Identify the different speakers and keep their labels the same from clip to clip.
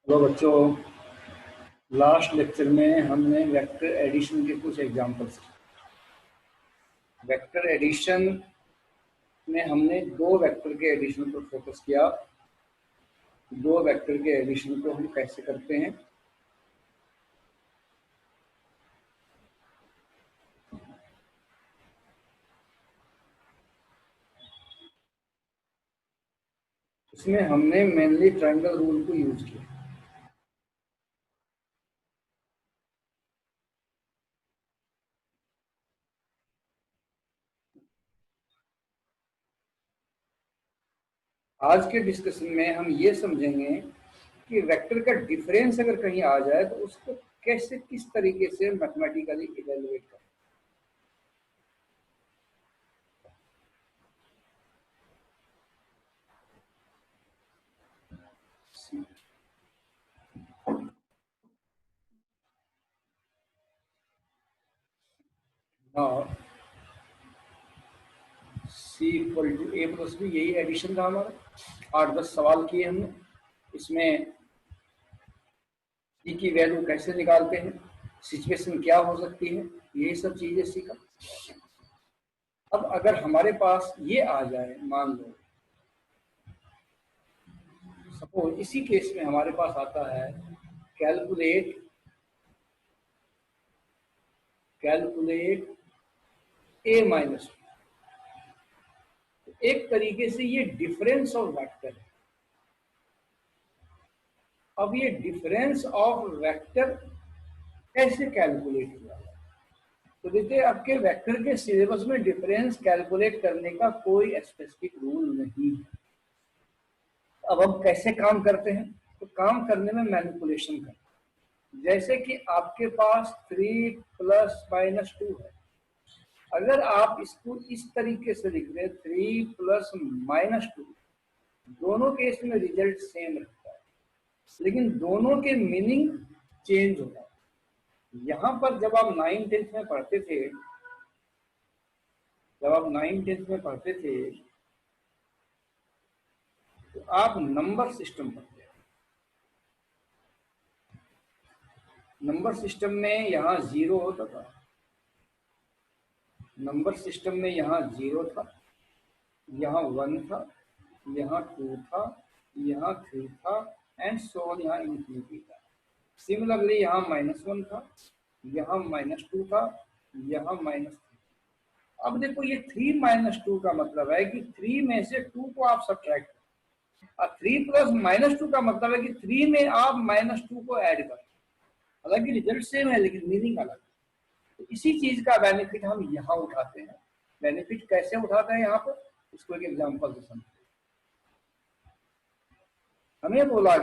Speaker 1: Hello बच्चों, last lecture में हमने वेक्टर एडिशन के कुछ एग्जांपल्स। वेक्टर एडिशन में हमने दो वेक्टर के एडिशन पर फोकस किया। दो वेक्टर के एडिशन को हम कैसे करते हैं। इसमें हमने मेनली ट्रायंगल रूल को यूज किया। आज के डिस्कशन में हम ये समझेंगे कि वेक्टर का डिफरेंस अगर कहीं आ जाए तो उसको कैसे, किस तरीके से मैथमेटिकली इवेलुएट करें। हाँ, C equal to A plus B, यही एडिशन था हमारा। 8-10 सवाल किए हमने। इसमें सी की वैल्यू कैसे निकालते हैं, सिचुएशन क्या हो सकती है, यही सब चीजें सीखा। अब अगर हमारे पास ये आ जाए, मान लो सपोज इसी केस में हमारे पास आता है कैलकुलेट ए माइनस, एक तरीके से ये डिफरेंस ऑफ वेक्टर है। अब ये डिफरेंस ऑफ वेक्टर कैसे कैलकुलेट किया जाए? तो देखिए, आपके वेक्टर के सिलेबस में डिफरेंस कैलकुलेट करने का कोई स्पेसिफिक रूल नहीं है। अब हम कैसे काम करते हैं? तो काम करने में मैनिपुलेशन करते हैं। जैसे कि आपके पास 3 प्लस माइनस 2 है। अगर आप इसको इस तरीके से लिख दें 3 प्लस माइनस 2, दोनों केस में रिजल्ट सेम रहता है, लेकिन दोनों के मीनिंग चेंज होता है। यहां पर जब आप 9th-10th में पढ़ते थे, तो आप नंबर सिस्टम पढ़ते थे। नंबर सिस्टम में यहाँ 0 होता था, नंबर सिस्टम में यहाँ 0 था, यहाँ 1 था, यहाँ 2 था, यहाँ 3 था, एंड सो ऑन, यहाँ इन्फिनिटी था। सिमिलरली यहाँ -1 था, यहाँ -2 था, यहाँ -3। अब देखो, ये 3 - 2 का मतलब है कि 3 में से 2 को आप सब्ट्रैक्ट करें, और 3 प्लस -2 का मतलब है कि 3 में आप -2 को ऐड करें। हालांकि रिजल्ट सेम है लेकिन मीनिंग अलग है। तो इसी चीज का बेनिफिट हम यहाँ उठाते हैं। बेनिफिट कैसे उठाते हैं यहाँ पर, इसको एक एग्जांपल से समझते हैं। हमें बोला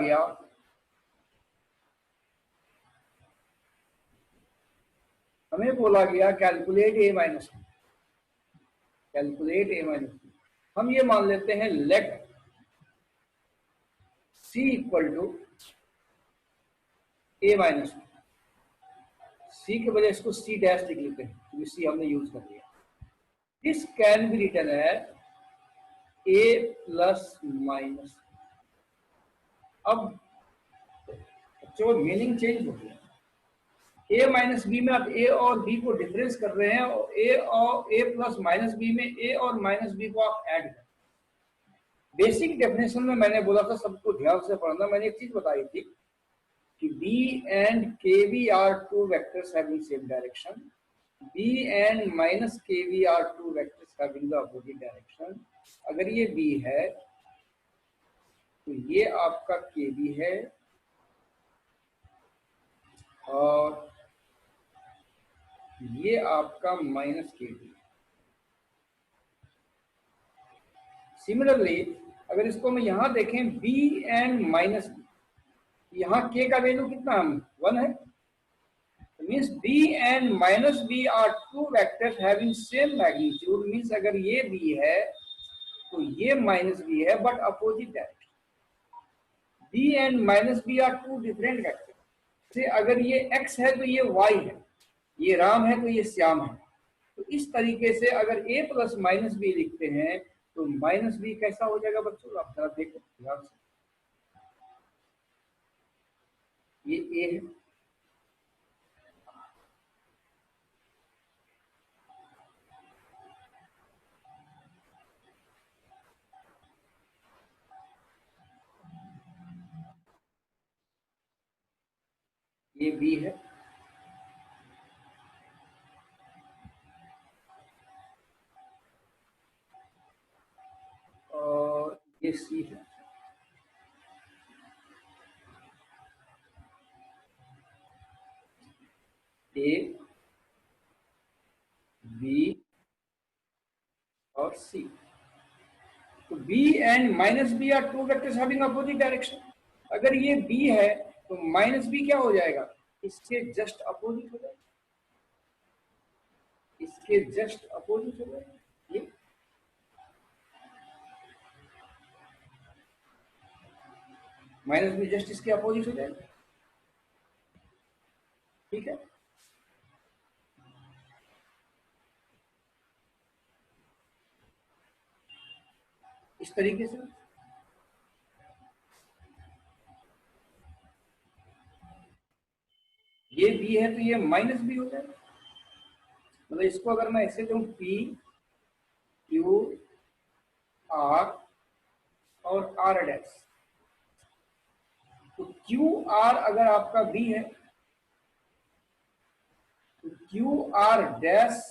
Speaker 1: गया कैलकुलेट ए माइनस, हम ये मान लेते हैं let C equal to A minus, C के बजाय इसको सी डैश लिख लेते हैं क्योंकि सी हमने यूज कर लिया। This can be written as A plus minus. अब जो मीनिंग चेंज हो गया, ए माइनस बी में आप ए और बी को डिफरेंस कर रहे हैं, और ए प्लस माइनस बी में ए और माइनस बी को आप ऐड कर। बेसिक डेफिनेशन में मैंने बोला था, सबको ध्यान से पढ़ना। मैंने एक चीज बताई थी कि B and KB are two vectors having same direction. B and minus KB are two vectors having the opposite direction. अगर ये B है तो ये आपका KB है, और ये आपका माइनस KB है। सिमिलरली अगर इसको मैं यहां देखें B and माइनस B, यहाँ K का वैल्यू कितना है? 1 है। Means B and minus B are two vectors having same magnitude. Means अगर ये B है तो ये माइनस B है, but opposite direction. B and minus B are two different vectors. से अगर ये X है तो ये Y है, ये राम है तो ये श्याम है। तो इस तरीके से अगर A प्लस माइनस B लिखते हैं तो माइनस B कैसा हो जाएगा बच्चों? आप जरा देखो ध्यान से। ये ए है, ये बी है, और ये सी है। ए, बी और सी। तो B and minus B are two vectors having opposite direction. अगर ये बी है तो माइनस बी क्या हो जाएगा, इसके जस्ट अपोजिट हो जाएगा, इसके जस्ट अपोजिट हो जाएगा। ये माइनस बी जस्ट इसके अपोजिट हो जाएगा। ठीक है, इस तरीके से ये बी है तो ये माइनस बी हो जाएगा। मतलब इसको अगर मैं ऐसे दूं, पी क्यू आर और आर डैश, तो क्यू आर अगर आपका बी है तो क्यू आर डैश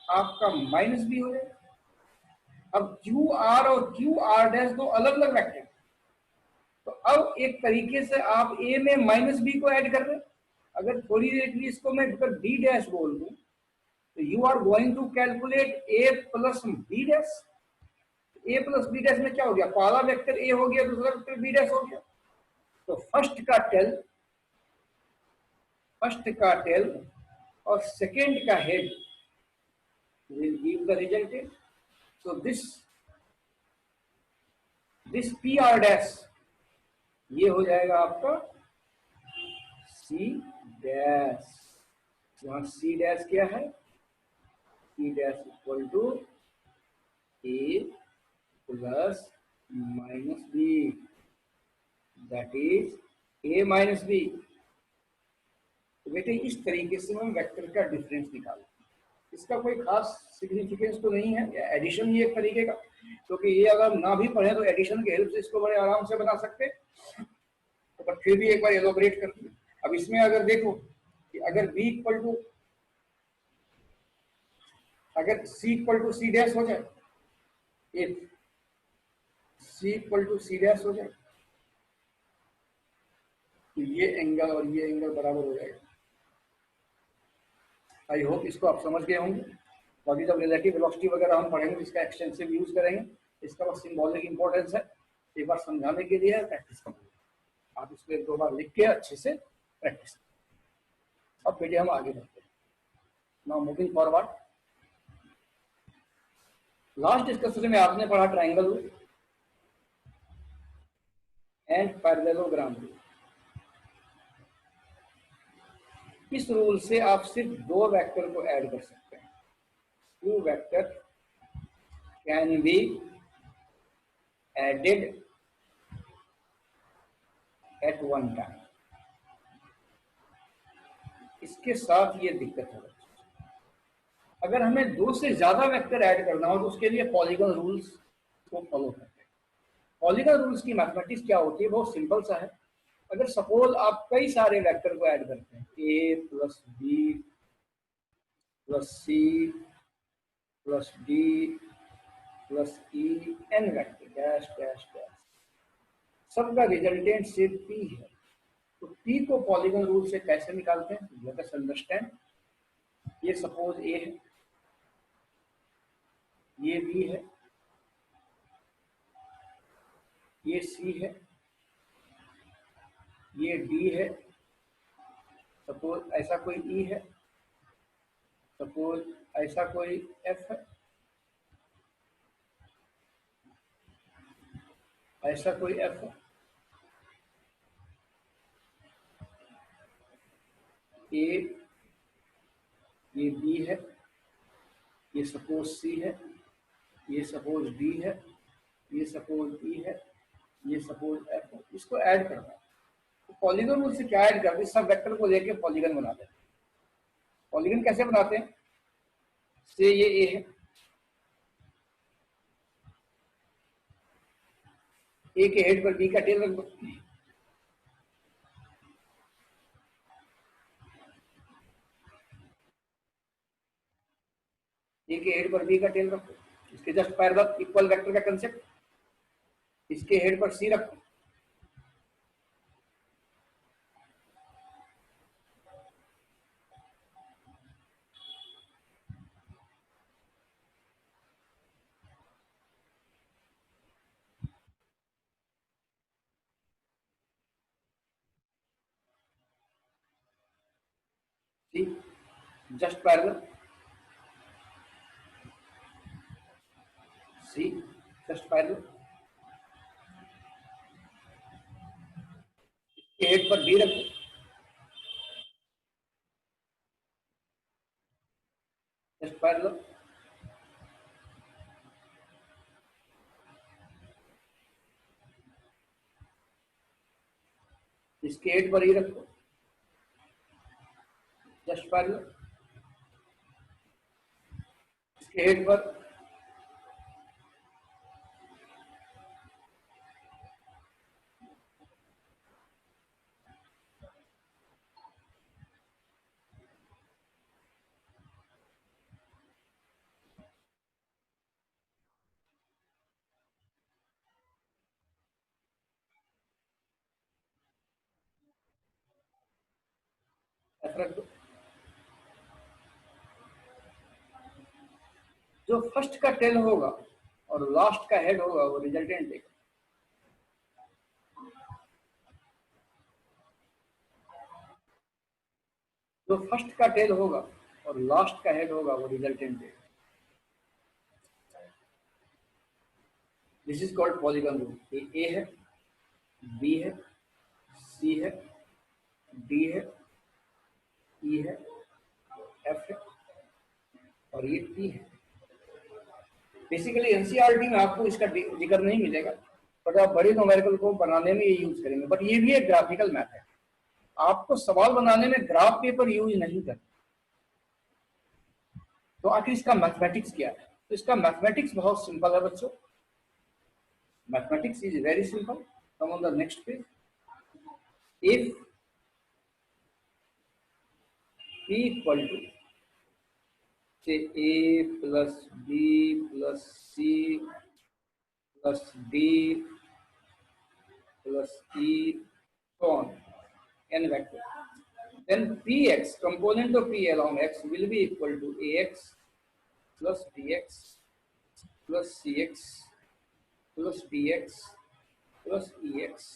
Speaker 1: आपका माइनस बी हो जाएगा। अब क्यू आर और क्यू आर डैश दो अलग अलग वेक्टर, तो अब एक तरीके से आप ए में माइनस बी को ऐड कर रहे हैं। अगर थोड़ी देर के लिए इसको मैं अगर बी डैश बोल दूं तो you are going to calculate A plus B dash. A plus B dash में क्या हो गया, पहला वेक्टर ए हो गया, दूसरा वेक्टर बी डैश हो गया। तो फर्स्ट का टेल और सेकेंड का head will give the resultant. So this P R dash ये हो जाएगा आपका C डैश। यहाँ C डैश क्या है, C dash equal to A plus minus B, that is A minus B. तो बेटे इस तरीके से हम वेक्टर का डिफरेंस निकालते हैं। इसका कोई खास सिग्निफिकेंस तो नहीं है, एडिशन ही एक तरीके का, क्योंकि ये अगर ना भी पढ़े तो एडिशन के हेल्प से इसको बड़े आराम से बना सकते हैं। तो पर फिर भी एक बार एलोबरेट कर दिए। अब इसमें अगर देखो कि अगर b इक्वल टू, अगर c equal to C dash हो जाए, if c equal to C dash हो जाए तो ये एंगल और ये एंगल बराबर हो जाएगा। आई होप इसको आप समझ गए होंगे। बाकी जब रिलेटिव वेलोसिटी वगैरह हम पढ़ेंगे इसका एक्सटेंसिव यूज करेंगे। इसका बस सिंबॉलिक इंपॉर्टेंस है, एक बार समझाने के लिए प्रैक्टिस करेंगे। आप इसको एक दो बार लिख के अच्छे से प्रैक्टिस। अब बेटे हम आगे बढ़ते हैं। Now moving forward, last discussion में आपने पढ़ा ट्राइंगल एंड पैरेललोग्राम। इस रूल से आप सिर्फ दो वेक्टर को ऐड कर सकते हैं। Two vector can be added at one time. इसके साथ ये दिक्कत है, अगर हमें दो से ज्यादा वेक्टर ऐड करना हो तो उसके लिए पॉलीगन रूल्स को फॉलो करते हैं। पॉलीगन रूल्स की मैथमेटिक्स क्या होती है, बहुत सिंपल सा है। अगर सपोज आप कई सारे वेक्टर को ऐड करते हैं, A plus B plus C plus D plus E N vector dash dash dash, सबका रिजल्टेंट सिर्फ पी है। तो पी को पॉलीगन रूल से कैसे निकालते हैं, लेट अस अंडरस्टैंड। ये सपोज ए है, ये बी है, ये सी है, ये डी है, सपोज ऐसा कोई ई है, सपोज ऐसा कोई एफ है, ऐसा कोई एफ है, ए, ये बी है, ये सपोज सी है, ये सपोज डी है, ये सपोज ई है, ये सपोज एफ है। इसको ऐड करना है। तो पॉलीगन रूल से क्या ऐड करते हैं, सब वेक्टर को लेके पॉलीगन बनाते हैं। पॉलीगन कैसे बनाते हैं, से ये ए है, ए के हेड पर बी का टेल रख दो, ए के हेड पर बी का टेल रखो, इसके जस्ट पैरेलल इक्वल वेक्टर का कंसेप्ट, इसके हेड पर सी रखो, सी जस्ट पैरेलल, सी जस्ट पैरेलल, इसके हेड पर बी रखो, जस्ट पैरेलल, इसके हेड पर ई रखो, जस्ट पैरेलल, इसके हेड पर एफ रख दो। जो फर्स्ट का टेल होगा और लास्ट का हेड होगा वो रिजल्टेंट देगा। जो फर्स्ट का टेल होगा और लास्ट का हेड होगा वो रिजल्टेंट देगा। This is called polygon rule. A है, बी है, सी है, डी है, ई है, एफ है और ये टी है। बेसिकली एनसीईआरटी में आपको इसका जिक्र नहीं मिलेगा, बट आप बड़े न्यूमेरिकल को बनाने में ये यूज करेंगे। बट ये भी एक ग्राफिकल मैथ है, आपको सवाल बनाने में ग्राफ पेपर यूज नहीं करना। तो आखिर इसका मैथमेटिक्स क्या है? तो इसका मैथमेटिक्स बहुत सिंपल है बच्चों। Mathematics is very simple. Come on the next page. If P equal to say A plus B plus C plus D plus E so on n vector, then Px component of P along x will be equal to Ax plus Bx plus Cx plus Dx plus Ex.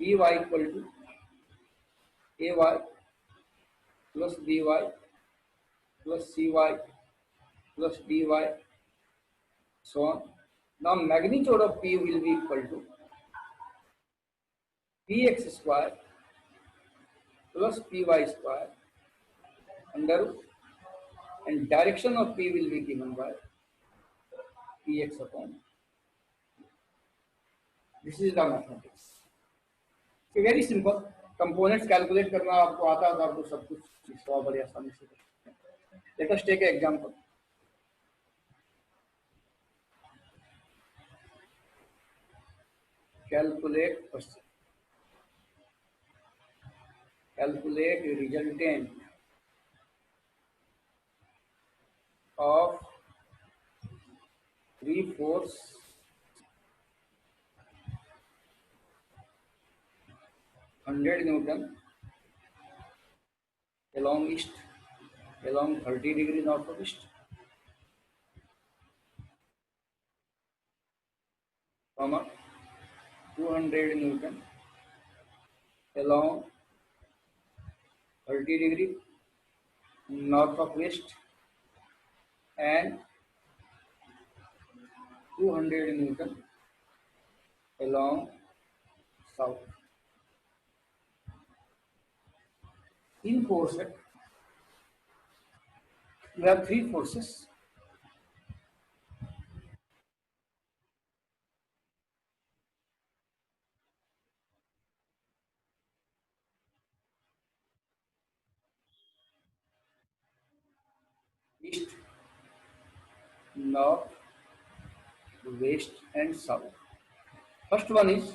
Speaker 1: By equal to Ay plus By plus Cy plus Dy so on. Now magnitude of P will be equal to Px square plus Py square under root, and direction of P will be given by Px upon. This is the mathematics. Very simple. Components calculate करना आपको आता है तो आपको सब कुछ solve बड़ी आसानी से कर। Let us take an example. Calculate question, calculate resultant of 3 force 100 Newton along east, along 30 degree north of east, comma 200 Newton along 30 degree north of west and 200 Newton along south. In force, you have 3 forces. north, west, and south. First one is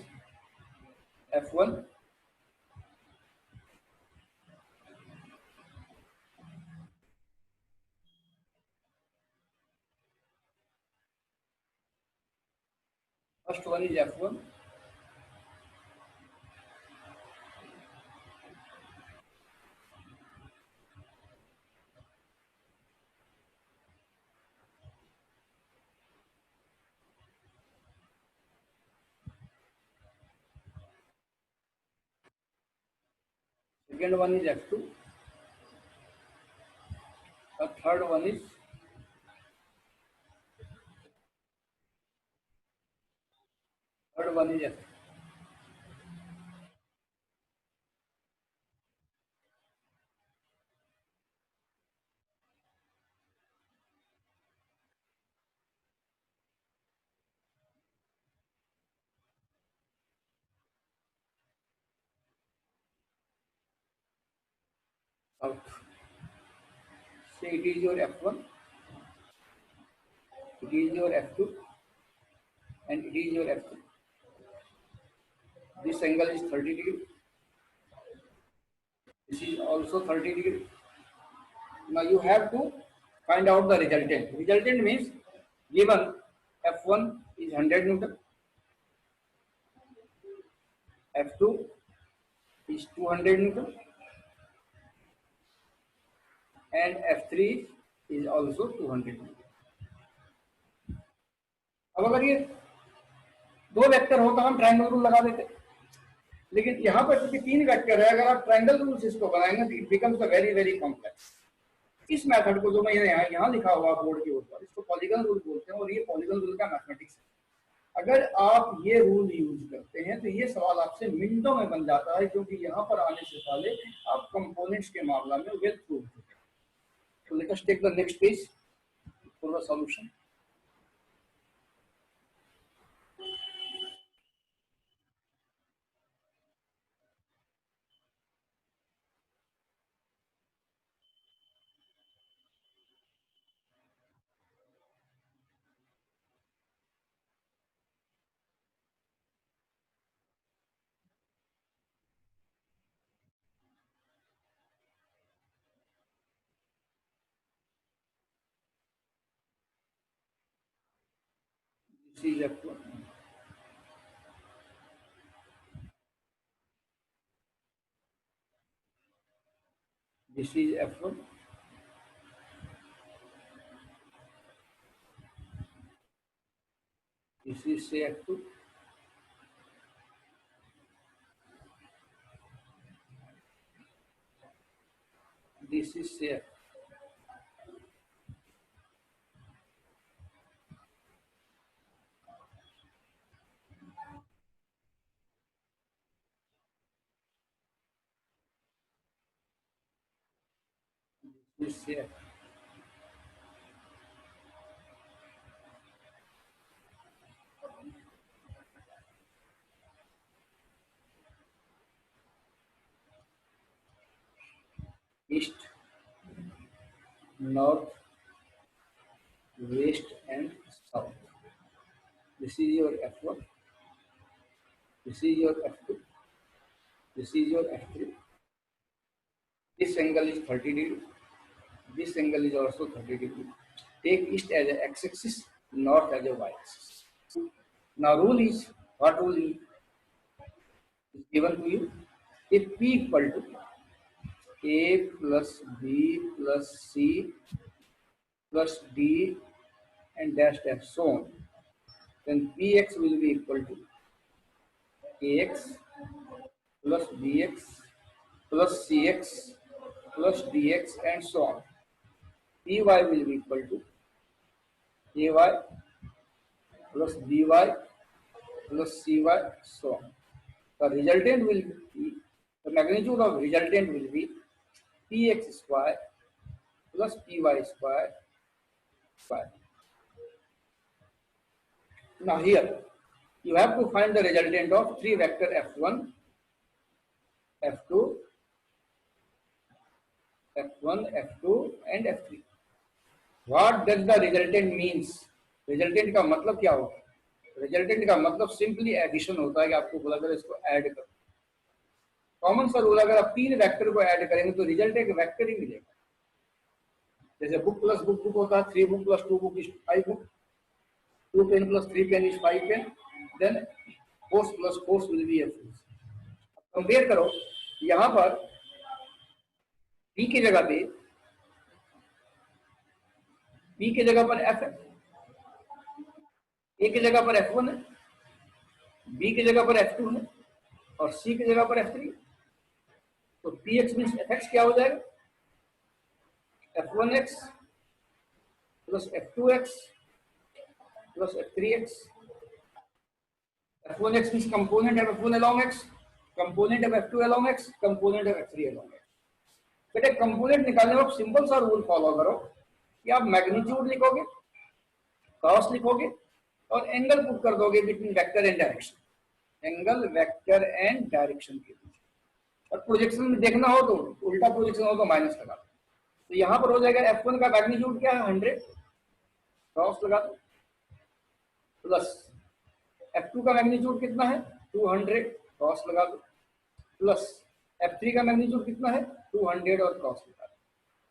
Speaker 1: F1. First one is F1. Second one is F2. The third one is F2. South. Say it is your F1, it is your F2, and it is your F3. This angle is 30 degree. This is also 30 degree. Now you have to find out the resultant. Resultant means given F1 is 100 Newton, F2 is 200 Newton, and F3 is also 200 Newton. अब अगर ये दो vector हो तो हम triangle rule लगा देते, लेकिन यहाँ पर क्योंकि तीन वेक्टर है, अगर आप ट्रायंगल रूल इसको बनाएंगे तो it becomes a very very complex. इस मेथड को जो मैंने यहाँ लिखा हुआ बोर्ड के ऊपर, इसको पॉलीगन रूल बोलते हैं और ये पॉलीगन रूल का मैथमेटिक्स है. अगर आप ये रूल यूज करते हैं तो ये सवाल आपसे मिनटों में बन जाता है, क्योंकि यहाँ पर आने से पहले आप कंपोनेंट्स के मामला में वेल प्रूव हो चुके हैं. So let us take the next page for the solution. This is F1. This is F1. This is say F2. This is say F2. This is say F2. East, north, west, and south. This is your F1. This is your F2. This is your F3. This angle is 30 degree. This angle is also 30 degree. Take east as a x-axis, north as a y-axis. Now rule is, what rule is given to you? If P equal to A plus B plus C plus D and dash dash so on, then Px will be equal to Ax plus Bx plus Cx plus Dx and so on. Py will be equal to Ay plus By plus Cy so on. The resultant will be, the magnitude of resultant will be Px square plus Py square square. Now here you have to find the resultant of three vector F1, F2, F1, F2 and F3. What does the resultant means, resultant का मतलब क्या होगा? Resultant का मतलब simply addition होता है कि आपको बोला जाए इसको ऐड करो। कॉमन सा रूल, अगर आप तीन वेक्टर को ऐड करेंगे तो रिजल्ट एक वेक्टर ही मिलेगा। जैसे बुक प्लस बुक बुक होता है, 3 book plus 2 book is 5 book, 2 pen plus 3 pen is 5 pen, then force plus force will be a force. Compare करो, यहां पर पी की जगह पे, पी की जगह पर एफ है, ए की जगह पर F1 है, बी की जगह पर F2 है और सी की जगह पर F3। तो P x mean F x क्या हो जाएगा? F1x plus F2x plus F3x। F1x mean component of F1 along x, component of F2 along x, component of F3 along x। बेटे कंपोनेंट निकालने में आप सिंपल सा रूल फॉलो करो कि आप मैग्नीट्यूड लिखोगे, कॉस लिखोगे और एंगल पुट कर दोगे between vector and direction, angle vector and direction के बीच। और प्रोजेक्शन में देखना हो तो उल्टा प्रोजेक्शन हो तो माइनस लगा दो। तो यहां पर हो जाएगा F1 का मैग्नीट्यूड क्या है 100, क्रॉस लगा दो, प्लस F2 का मैग्नीट्यूड कितना है 200, क्रॉस लगा दो, प्लस F3 का मैग्नीट्यूड कितना है 200 और क्रॉस लगा दो।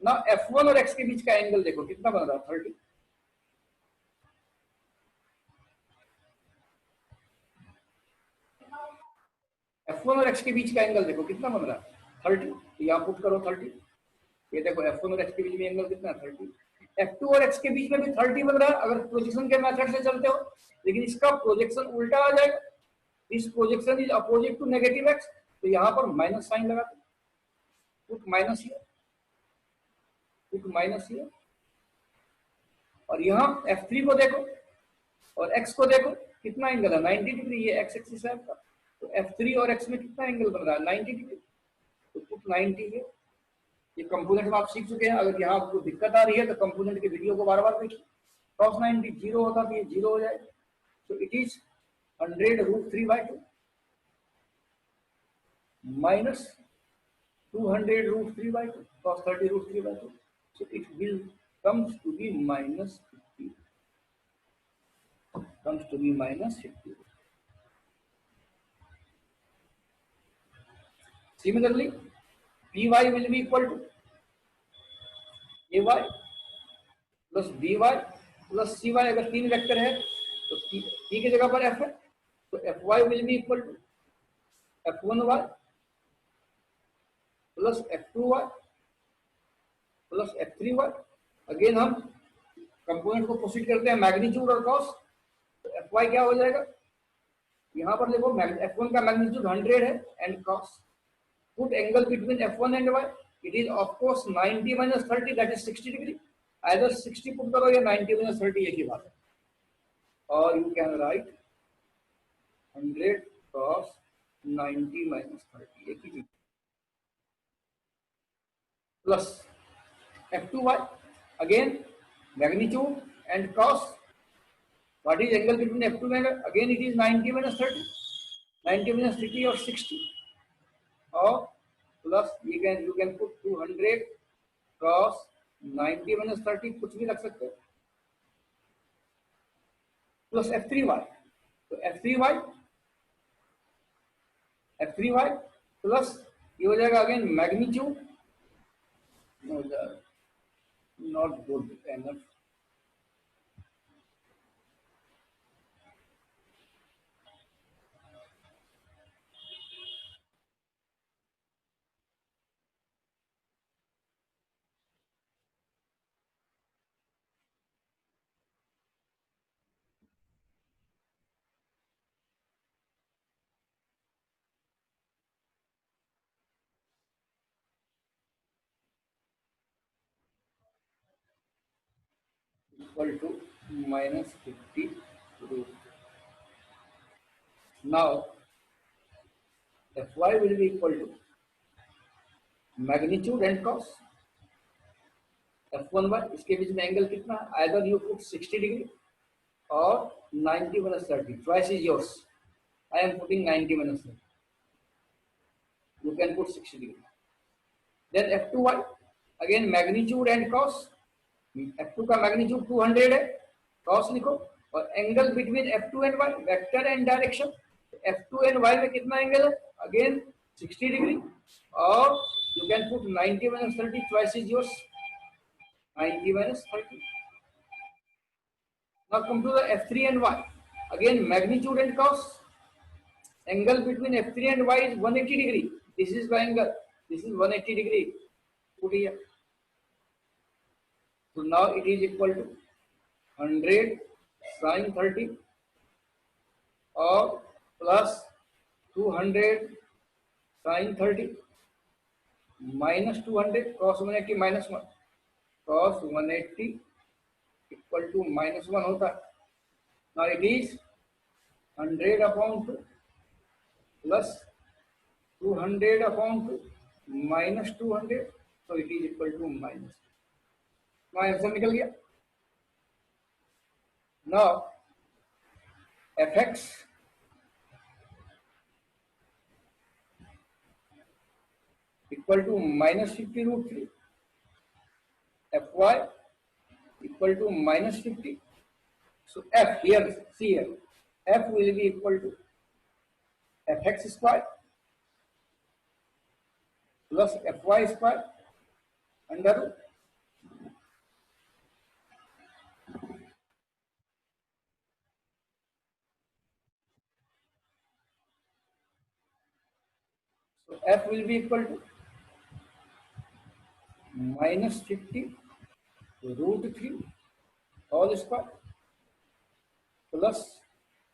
Speaker 1: ना F1 और X के बीच का एंगल देखो कितना बन रहा है 30। F1 और X के बीच का एंगल देखो कितना बन रहा है 30। तो यहाँ पुट करो 30। ये देखो F1 और X के बीच में एंगल कितना है 30। F2 और X के बीच में भी 30 बन रहा है अगर प्रोजेक्शन के मेथड से चलते हो, लेकिन इसका प्रोजेक्शन उल्टा आ जाएगा। This projection is opposite to negative x, तो यहाँ पर माइनस साइन लगा दो, put minus here, put minus here. और यहाँ F3 को देखो और X को देखो कितना एंगल है 90 डिग्री, ये X एक्सिस है आपका। तो F3 और X में कितना एंगल बन रहा है 90 डिग्री, तो पुट 90 है। ये कंपोनेंट में आप सीख चुके हैं। अगर यहाँ आपको दिक्कत आ रही है तो कंपोनेंट के वीडियो को बार बार देखिए। cos 90 जीरो होता तो ये जीरो हो जाएगा। तो it is 100√3/2 minus 200√3/2 cos 30√3/2. So it will comes to be minus 50. Comes to be minus 50. Similarly, py will be equal to ay plus by plus cy। अगर तीन वेक्टर है तो p की जगह पर f है, तो fy will be equal to f1y plus f2y plus f3y। Again हम कंपोनेंट को प्रोसीड करते हैं मैग्नीट्यूड और कॉस। तो fy क्या हो जाएगा, यहाँ पर देखो f1 का मैग्नीट्यूड 100 है and cos, put angle between f1 and y, it is of course 90 minus 30 that is 60 degree. Either 60 put करो या 90 minus 30 एक ही बात है। और you can write 100 cos 90 minus 30 एक ही चीज, plus f2y again magnitude and cos. What is angle between F2 and again it is 90 minus 30, 90 minus 30 or 60, or plus you can put 200 cos 90 minus 30 कुछ भी रख सकते हो, plus F3y। तो F3y plus ये हो जाएगा again magnitude, not good enough, equal to minus 50 root। Now Fy will be equal to magnitude and cos F1y, इसके बीच में एंगल कितना है, आइदर यू पुट 60 डिग्री और 90 minus 30, choice is yours। I am putting 90 minus 30, you can put 60 degree। Then F2y again magnitude and cos, F2 का magnitude 200 है, cos लिखो, और angle between F2 and y, vector and direction, F2 and y में कितना angle है, again 60 degree, और you can put 90 minus 30, choice is yours, 90 minus 30. Now come to the F3 and y, again magnitude and cos, angle between F3 and y is 180 degree, this is the angle, this is 180 degree, put here. So now it is equal to 100 sin 30 or plus 200 sin 30 minus 200 cos 180 minus 1, cos 180 equal to minus 1 होता है. Now it is 100 upon 2 plus 200 upon 2 minus 200, so it is equal to minus. Now answer निकल गया. Now fx equal to minus 50 root 3, fy equal to minus 50. So f here, see here, f will be equal to fx square plus fy square under root. So f will be equal to minus 50 root 3 whole square plus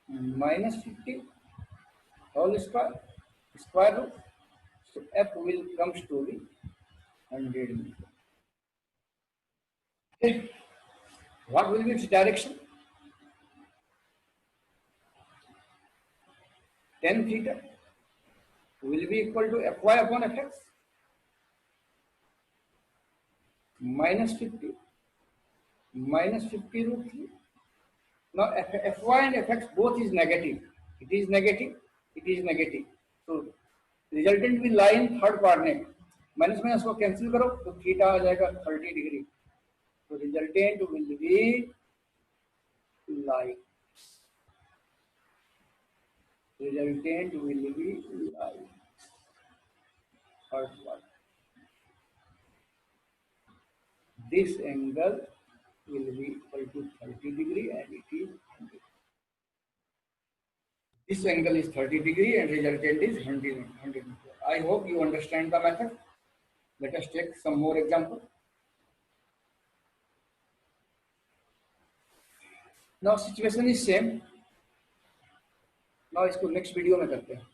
Speaker 1: minus 50 whole square square root. So f will comes to be 100 meter. Okay. What will be its direction? Tan theta will be equal to fy upon fx minus 50 root 3. Now fy and fx both is negative. It is negative. It is negative. So resultant will lie in third coordinate. Minus minus को cancel करो तो theta आ जाएगा 30 degree. तो resultant will be like, resultant will be like first one. This angle will be equal to 30 degree and it is 100. This angle is 30 degree and resultant is 100. I hope you understand the method. Let us take some more example. Now situation is same. Now इसको next video में करते हैं.